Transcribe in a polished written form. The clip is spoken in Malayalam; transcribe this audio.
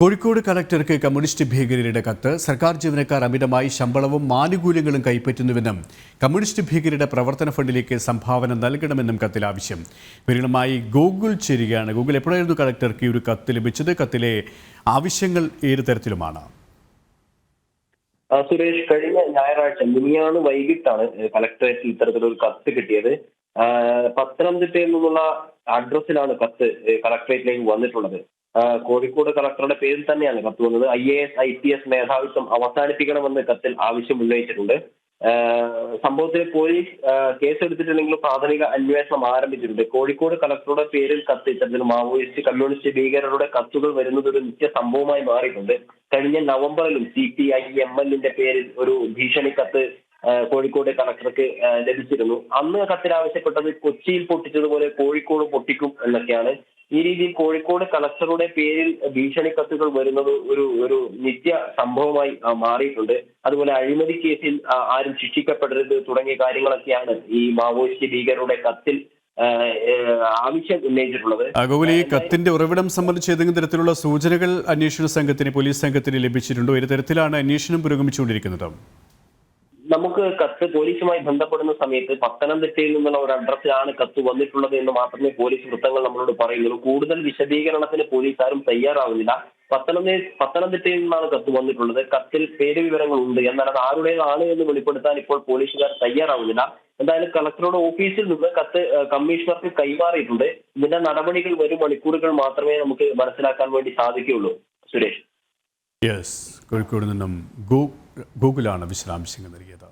കോഴിക്കോട് കളക്ടർക്ക് കമ്മ്യൂണിസ്റ്റ് ഭീകരരുടെ കത്ത്. സർക്കാർ ജീവനക്കാർ അമിതമായി ശമ്പളവും ആനുകൂല്യങ്ങളും കൈപ്പറ്റുന്നുവെന്നും കമ്മ്യൂണിസ്റ്റ് ഭീകരരുടെ പ്രവർത്തന ഫണ്ടിലേക്ക് സംഭാവന നൽകണമെന്നും കത്തിൽ ആവശ്യം. വിവരങ്ങളുമായി ഗൂഗിൾ ചേരുകയാണ്. ഗൂഗിൾ, എപ്പോഴായിരുന്നു കളക്ടർക്ക് ഈ ഒരു കത്ത് ലഭിച്ചത്? കത്തിലെ ആവശ്യങ്ങൾ ഏത് തരത്തിലുമാണ്? സുരേഷ്, കഴിഞ്ഞ ഞായറാഴ്ച മിനിഞ്ഞാന്ന് വൈകിട്ടാണ് കളക്ടറേറ്റിൽ ഇത്തരത്തിലൊരു കത്ത് കിട്ടിയത്. പത്തനംതിട്ടയിൽ നിന്നുള്ള അഡ്രസ്സിലാണ് കത്ത് കളക്ടറേറ്റിലേക്ക് വന്നിട്ടുള്ളത്. കോഴിക്കോട് കളക്ടറുടെ പേരിൽ തന്നെയാണ് കത്ത് വന്നത്. IAS IPS മേധാവിത്വം അവസാനിപ്പിക്കണമെന്ന് കത്തിൽ ആവശ്യം ഉന്നയിച്ചിട്ടുണ്ട്. സംഭവത്തിൽ പോലീസ് കേസെടുത്തിട്ടില്ലെങ്കിലും പ്രാഥമിക അന്വേഷണം ആരംഭിച്ചിട്ടുണ്ട്. കോഴിക്കോട് കളക്ടറുടെ പേരിൽ കത്ത് ഇത്തരത്തിൽ മാവോയിസ്റ്റ് കമ്മ്യൂണിസ്റ്റ് ഭീകരരുടെ കത്തുകൾ വരുന്നത് ഒരു നിത്യ സംഭവമായി മാറിയിട്ടുണ്ട്. കഴിഞ്ഞ നവംബറിലും CPI MLന്റെ പേരിൽ ഒരു ഭീഷണി കത്ത് കോഴിക്കോട് കളക്ടർക്ക് ലഭിച്ചിരുന്നു. അന്ന് കത്തിൽ ആവശ്യപ്പെട്ടത് കൊച്ചിയിൽ പൊട്ടിച്ചതുപോലെ കോഴിക്കോട് പൊട്ടിക്കും എന്നൊക്കെയാണ്. ഈ രീതിയിൽ കോഴിക്കോട് കളക്ടറുടെ പേരിൽ ഭീഷണി കത്തുകൾ വരുന്നത് ഒരു നിത്യ സംഭവമായി മാറിയിട്ടുണ്ട്. അതുപോലെ അഴിമതി കേസിൽ ആരും ശിക്ഷിക്കപ്പെടരുത് തുടങ്ങിയ കാര്യങ്ങളൊക്കെയാണ് ഈ മാവോയിസ്റ്റ് ഭീകരരുടെ കത്തിൽ ആവശ്യം ഉന്നയിച്ചിട്ടുള്ളത്. ഗോകുൽ, ഈ കത്തിന്റെ ഉറവിടം സംബന്ധിച്ച് ഏതെങ്കിലും തരത്തിലുള്ള സൂചനകൾ അന്വേഷണ സംഘത്തിന്, പോലീസ് സംഘത്തിന് ലഭിച്ചിട്ടുണ്ടോ? ഏത് തരത്തിലാണ് അന്വേഷണം പുരോഗമിച്ചുകൊണ്ടിരിക്കുന്നത്? നമുക്ക് കത്ത് പോലീസുമായി ബന്ധപ്പെടുന്ന സമയത്ത് പത്തനംതിട്ടയിൽ നിന്നുള്ള ഒരു അഡ്രസ്സിലാണ് കത്ത് വന്നിട്ടുള്ളത് എന്ന് മാത്രമേ പോലീസ് വൃത്തങ്ങൾ നമ്മളോട് പറയുന്നുള്ളൂ. കൂടുതൽ വിശദീകരണത്തിന് പോലീസ് ആരും തയ്യാറാവുന്നില്ല. പത്തനംതിട്ടയിൽ നിന്നാണ് കത്ത് വന്നിട്ടുള്ളത്. കത്തിൽ പേര് വിവരങ്ങൾ ഉണ്ട്, എന്നാൽ അത് ആരുടേതാണ് എന്ന് വെളിപ്പെടുത്താൻ ഇപ്പോൾ പോലീസുകാർ തയ്യാറാവുന്നില്ല. എന്തായാലും കളക്ടറുടെ ഓഫീസിൽ നിന്ന് കത്ത് കമ്മീഷണർക്ക് കൈമാറിയിട്ടുണ്ട്. ഇതിന്റെ നടപടികൾ വരും മണിക്കൂറുകൾ മാത്രമേ നമുക്ക് മനസ്സിലാക്കാൻ വേണ്ടി സാധിക്കുകയുള്ളൂ. സുരേഷ്, കോഴിക്കോട് നിന്നും ഗൂഗിളാണ് വിശദാംശങ്ങൾ നൽകിയത്.